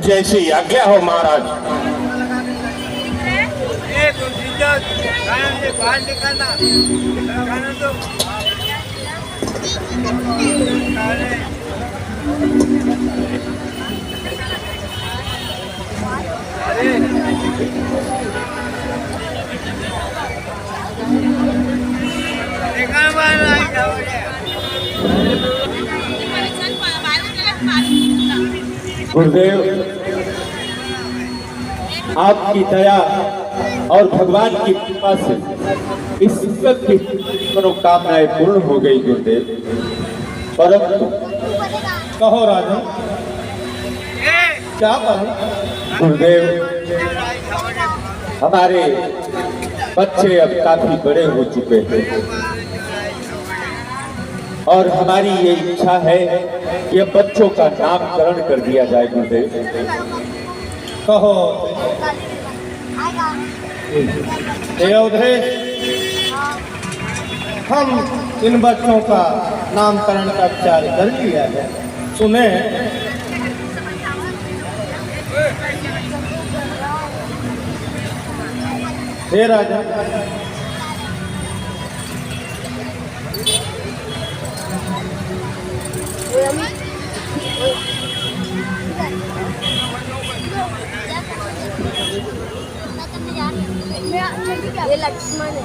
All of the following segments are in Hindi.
जैसी आज्ञा हो महाराज। बाहर निकलना तो गुरुदेव, आपकी दया और भगवान की कृपा से इस शिक्षक की मनोकामनाएं पूर्ण हो गई गुरुदेव। परंतु कहो राजन, क्या कहो? गुरुदेव, हमारे बच्चे अब काफी बड़े हो चुके हैं और हमारी ये इच्छा है कि अब बच्चों का नामकरण कर दिया जाए गुरुदेव। कहो देवधरे, हम इन बच्चों का नामकरण का विचार कर लिया है। सुने, हे राजा, ये लक्ष्मण है।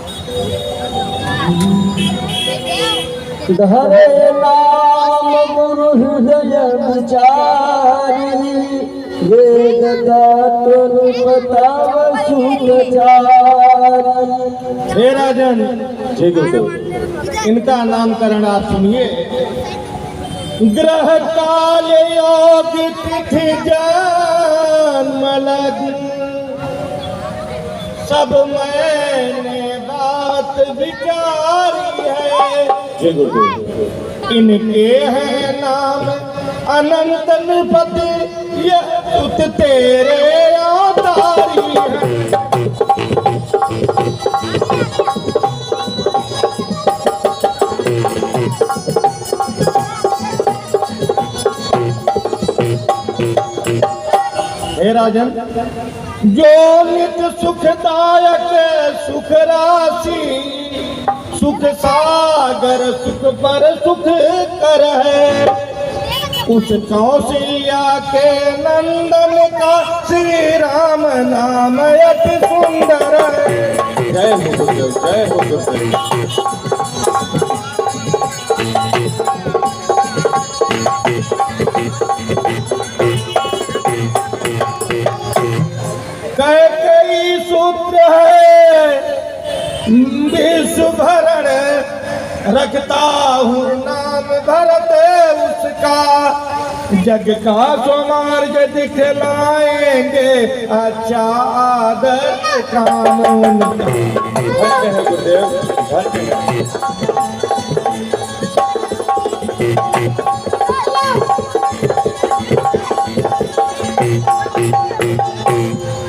धरे नाम गुरु हृदय विचारी, वेद दातुन बताव सुचारी। हे राजन, जी गुरुदेव। इनका नामकरण आप सुनिए। ग्रह काल योग तिथि जन्म लग्न, सब मैंने बात विचारी है। जी गुरुदेव। इनके हैं नाम अनंत नृपति, यह पुत तेरे अवतारी है। हे राजन, जो नित्य सुखदायक सुख राशि, सुख सागर सुख पर सुख कर है, उस कौशल्या के नंदन का श्री राम नाम अति सुंदर है। जय हो गुरुदेव, जय हो गुरुदेव। कई सूत्र है विश्व भरण, रखता हूँ नाम भरत उसका, जग का स्वमार्ग दिखलाएंगे, अच्छा आदर काम उनका। धन्य है गुरुदेव, धन्य है।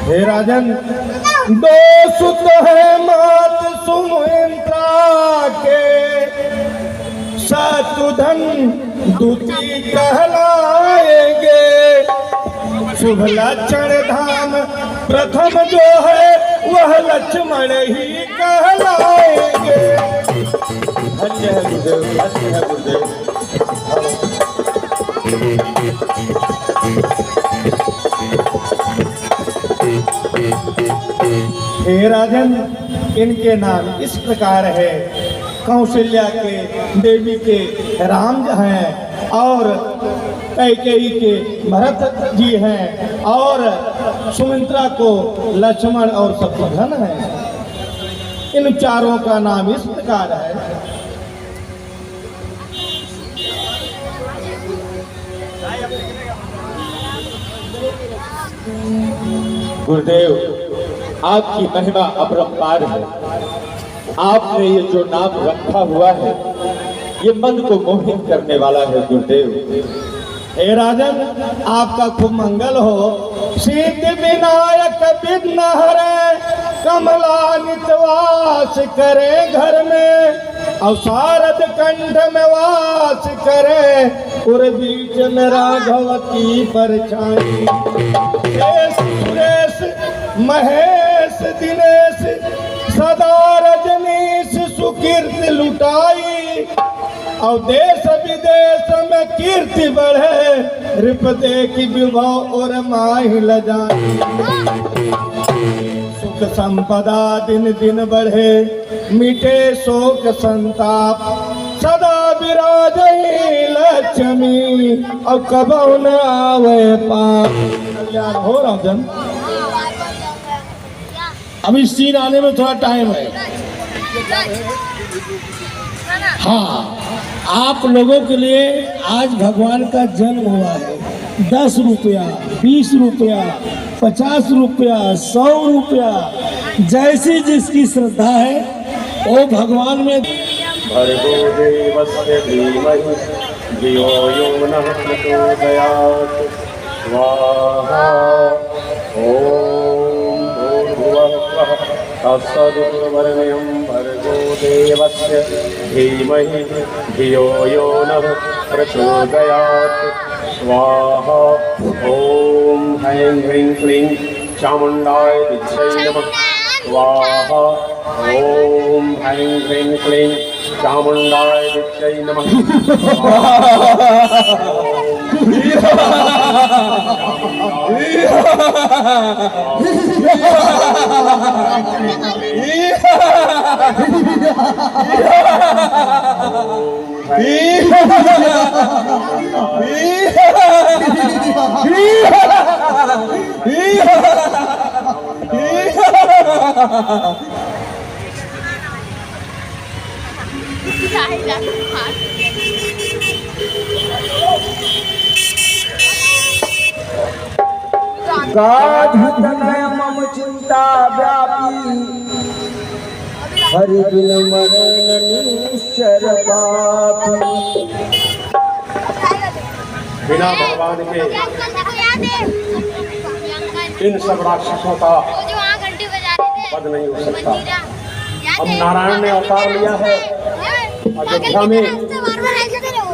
हे राजन, दो सुत है मात सुमित्रा के, शत्रुधन दूती कहलाएंगे, शुभ लक्षण धाम प्रथम जो है वह लक्ष्मण ही कहलाएंगे। धन्य है गुरुदेव, धन्य है गुरुदेव। हे राजन, इनके नाम इस प्रकार है। कौशल्या के देवी के राम हैं और कैकेयी के भरत जी हैं और सुमित्रा को लक्ष्मण और शत्रुघ्न है। इन चारों का नाम इस प्रकार है। गुरुदेव, आपकी महिमा अपरंपार है। आपने ये जो नाम रखा हुआ है ये मन को मोहित करने वाला है गुरुदेव। हे राजन, आपका खूब मंगल हो। सिद्ध विनायक विघ्न हरे, कमला नितवास करे घर में, और शारद कंठ में वास करे, और बीच में राघव की परछाई। महेश दिनेश सदा रजनीश सुकीर्ति लुटाई और देश विदेश में कीर्ति बढ़े रिपदे की विभव और माही लजाई सुख संपदा दिन दिन बढ़े मिटे शोक संताप सदा विराजही लक्ष्मी और कबौ न आवे पाप। कल्याण हो राजन। अब इस सीन आने में थोड़ा टाइम है। हाँ, आप लोगों के लिए आज भगवान का जन्म हुआ है। 10 रुपया, 20 रुपया, 50 रुपया, 100 रुपया, जैसी जिसकी श्रद्धा है वो भगवान में। भर्गो देवस्य धीमहि धियो यो नः प्रचोदयात् स्वाहा ॐ भूर्भुवः स्वः तत्सवितुर्वरेण्यं भर्गो देवस्य धीमहि धियो यो नः प्रचोदयात् स्वाहा ॐ ह्रीं ह्रीं क्लीं चामुण्डाय विद्महे नमः स्वाहा ॐ ह्रीं ह्रीं क्लीं चामुण्डाय विद्महे नमः गाधतनय मम चिंता व्यापी हरि बिन मरण निश्चर पापी। बिना भगवान के इन सब राक्षसों का वध नहीं हो सकता। अब नारायण ने अवतार लिया है अयोध्या में।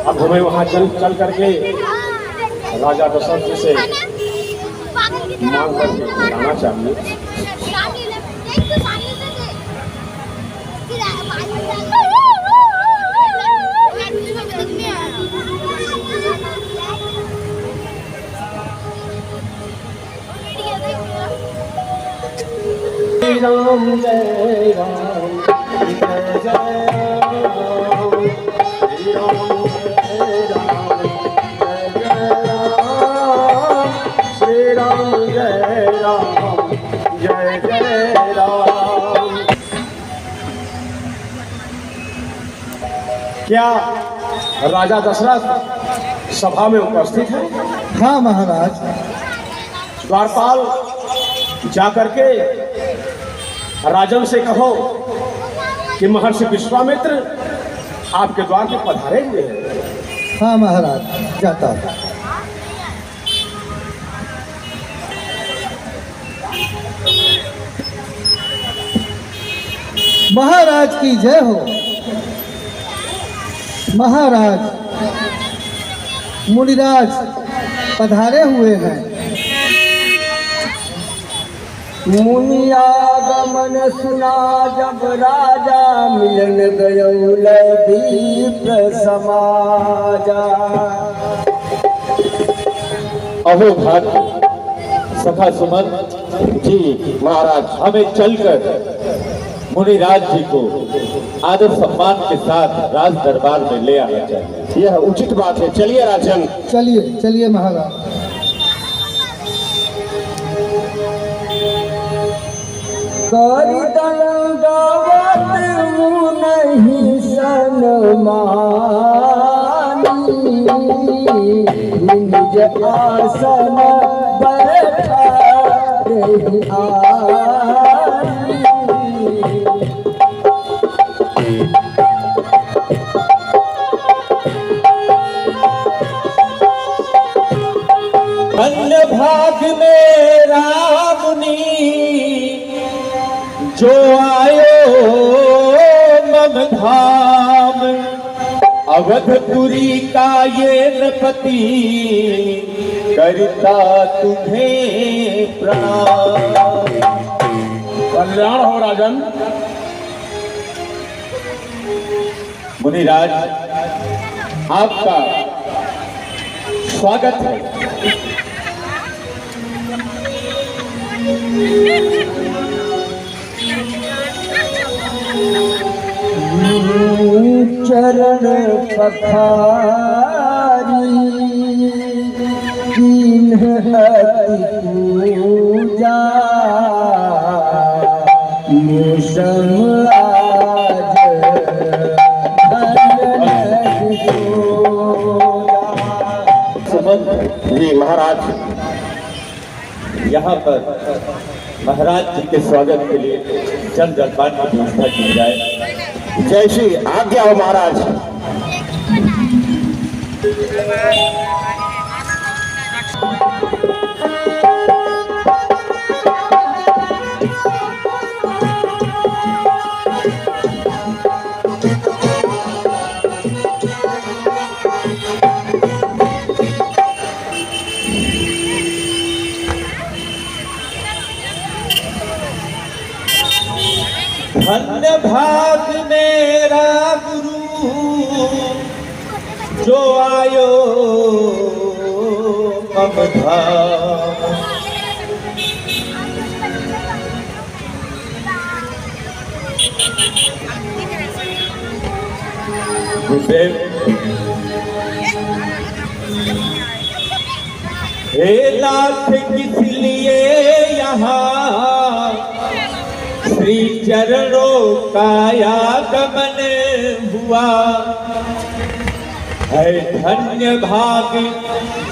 अब हमें वहाँ चल करके राजा दशरथ से मांग करके जाना चाहिए। श्री राम जय राम जय जय राम, श्री राम जय राम जय जय राम, श्री राम जय राम जय जय राम। क्या राजा दशरथ सभा में उपस्थित है? हाँ महाराज। द्वारपाल जाकर के राजन से कहो कि महर्षि विश्वामित्र आपके द्वार पे पधारे हुए हैं। हाँ महाराज, जाता हूँ। महाराज की जय हो। महाराज मुनिराज पधारे हुए हैं। मुनियागमन सुना जब राजा मिलन गयो दीप समाजा। अहो भाग्य सखा सुमन जी महाराज, हमें चलकर मुनिराज जी को आदर सम्मान के साथ राज दरबार में ले आना चाहिए। यह उचित बात है। चलिए राजन। चलिए चलिए महाराज। करी दंडवत नहीं सनमानी, निज आसन बैठा रही आनी। अन्य भाग मेरा मुनि जो आयो मम धाम, अवधपुरी का ये नृपति करता तुम्हें प्रणाम। कल्याण हो राजन। मुनिराज, आपका स्वागत है। चरण पखारी पूजा मौसम जी महाराज, यहाँ पर महाराज जी के स्वागत के लिए जल जलपान की व्यवस्था की जाए। जैसी आज्ञा हो महाराज। धन्य भाग मेरा गुरु जो आयो मम धाम। गुरुदेव, हे नाथ किस लिए यहाँ श्री चरणों का आगमन हुआ है। धन्य भाग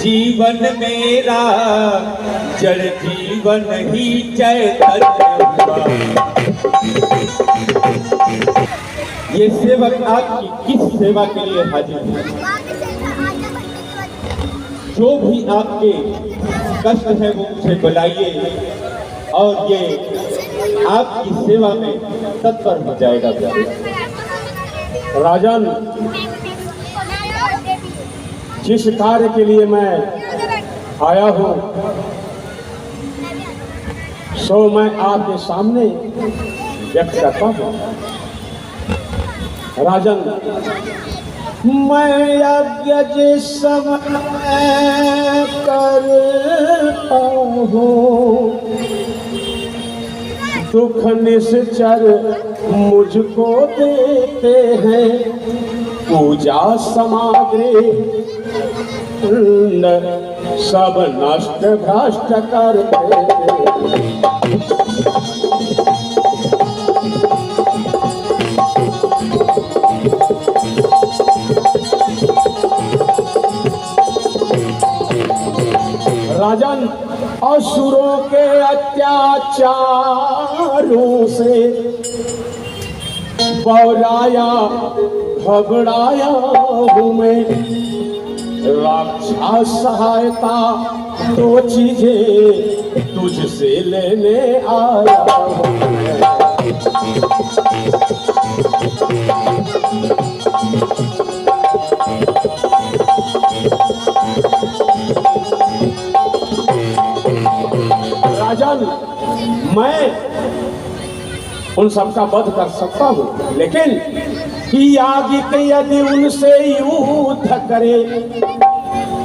जीवन मेरा, जड़ जीवन ही चैतन्य हुआ। ये सेवक आपकी किस सेवा के लिए हाजिर है? जो भी आपके कष्ट है वो मुझे बुलाइए और ये आपकी सेवा में तत्पर हो जाएगा। राजन, जिस कार्य के लिए मैं आया हूँ सो मैं आपके सामने व्यक्त करता हूँ। राजन, मैं यज्ञ जिस समय करता हूँ दुख निश्चर मुझको देते हैं। पूजा सामग्री सब नष्ट भ्रष्ट करते हैं। राजन, असुरों के अत्याचारों से बौराया घबराया हूँ मैं। रक्षा सहायता दो चीजें तुझसे लेने आया हूँ। राजन, मैं उन सबका वध कर सकता हूँ, लेकिन याज्ञ यदि उनसे युद्ध करे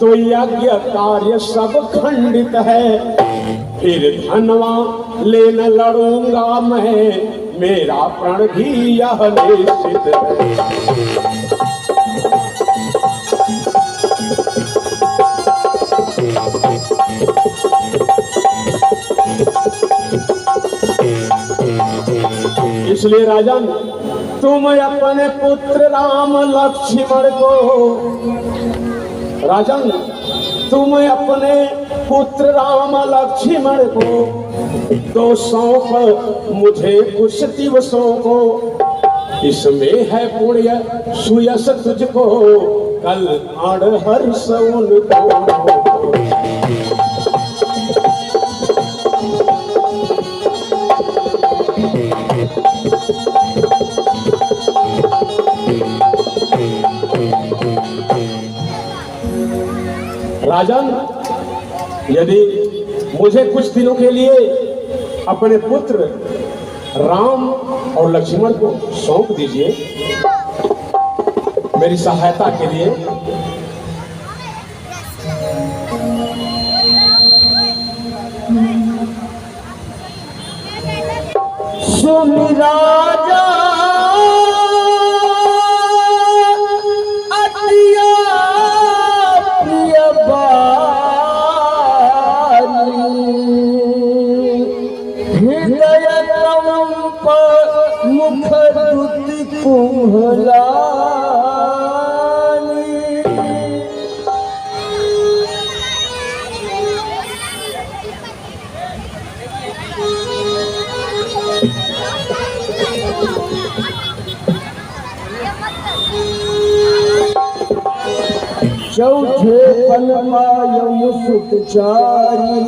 तो यज्ञ कार्य सब खंडित है। फिर धनवा लेने लड़ूंगा मैं, मेरा प्रण भी यह निश्चित है। इसलिए राजन, तुम अपने पुत्र राम लक्ष्मण को, राजन तुम अपने पुत्र राम लक्ष्मण को तो सौंप मुझे कुछ दिवसों को। इसमें है पुण्य सुयश तुझको, कल आड़ हर्ष उनको। राजन, यदि मुझे कुछ दिनों के लिए अपने पुत्र राम और लक्ष्मण को सौंप दीजिए मेरी सहायता के लिए। सुन राजा अतिया प्रिय बानी, हृदय कंप मुख दुति कुम्हलानी। चौथे पलमाय सुत चारी,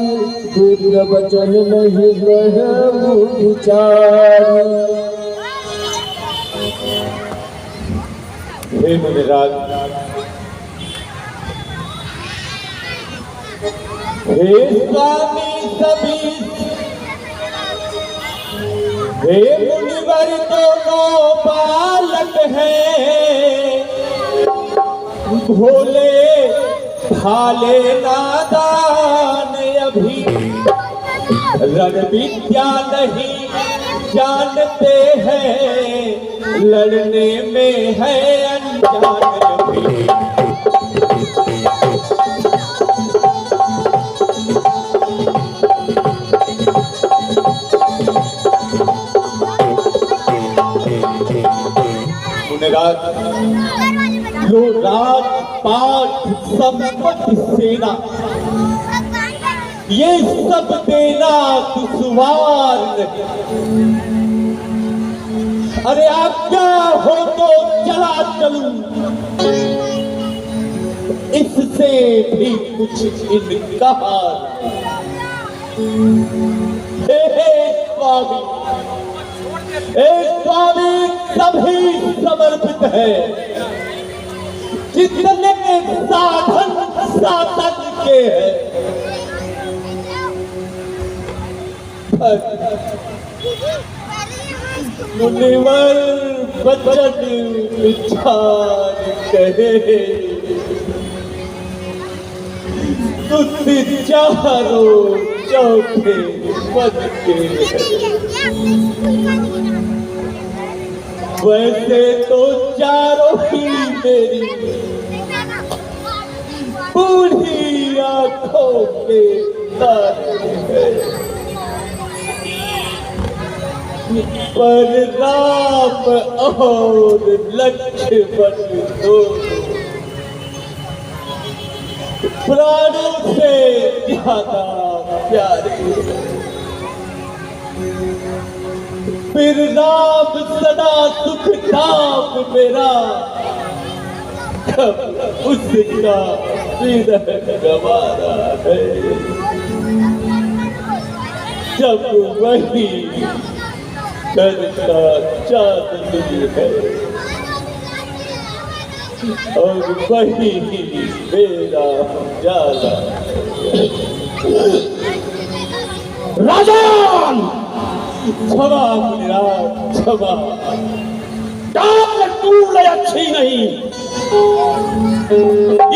दूर वचन नहीं रहु विचारी। हे मुनिराज, हे स्वामी सभी, हे मुनिवर दोनों बालक हैं, भोले भाले नादान अभी, रण विद्या नहीं जानते हैं, लड़ने में है अनजान अभी। लो राजपाट संपत्ति सेना, ये सब देना दुश्वार नहीं। अरे आज्ञा हो तो चला चलूं, इससे भी कुछ इनकार। हे स्वामी, स्वामी सभी समर्पित है, जितने साधन साधन के हैं। मुनिवर वचन विचार कहे, तुझे चारों चौथे पद के वैसे तो चारों ही मेरी बूढ़ी आंखों के तारे हैं, पर राम और लक्ष्मण दोनों प्राणों से ज्यादा प्यारे। फिर राम सदा सुख धाम मेरा, कब उसका विरह गवारा है, जब वही करता चांदनी है, और वही मेरा जाला। राजन क्षमा मुनिराज, क्षमा। डाल टूल अच्छी नहीं,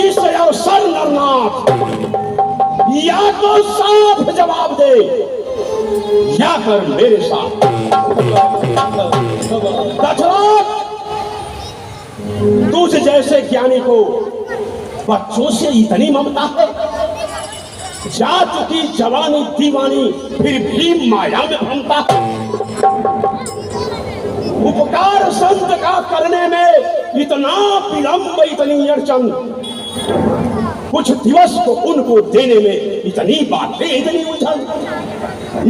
इस अवसर नरनाथ या तो साफ जवाब दे या कर मेरे साथ। दशरथ, तुझ जैसे ज्ञानी को बच्चों से इतनी ममता है? जा चुकी जवानी दीवानी फिर भी माया में भ्रमता है। उपकार संत का करने में इतना विलंब, इतनी अड़चन, कुछ दिवस को उनको देने में इतनी बातें, इतनी उलझन।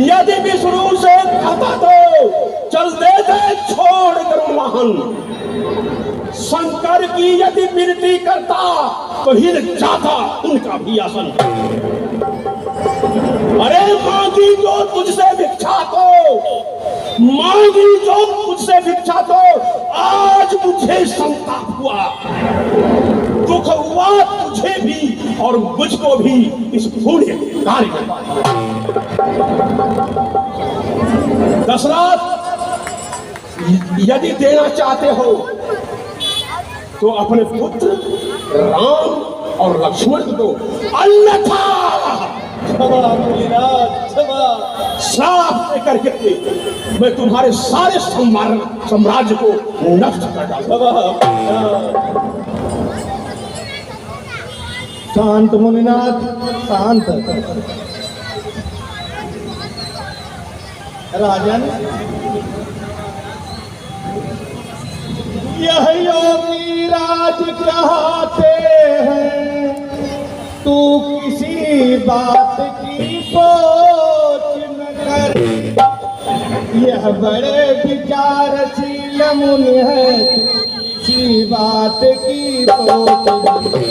यदि विष्णु से कहता तो चल देते छोड़ कर वाहन, शंकर की यदि विनती करता तो हिल जाता उनका भी आसन। अरे मांगी जो तुझसे भिक्षा तो, मांगी जो तुझसे भिक्षा तो, आज मुझे संताप हुआ, दुख हुआ तुझे भी और मुझको भी इस पुण्य कार्य में। दशरथ, यदि देना चाहते हो तो अपने पुत्र राम और लक्ष्मण को दो, अन्यथा क्षमा भोलेनाथ, क्षमा। श्राप देकर के मैं तुम्हारे सारे साम्राज्य को नष्ट कर डालूंगा। शांत मुनिनाथ, शांत। राजन, यह योगी राज कहते हैं, तू किसी बात की सोच न कर। यह बड़े विचारशील मुनि है, तू किसी बात की सोच न कर।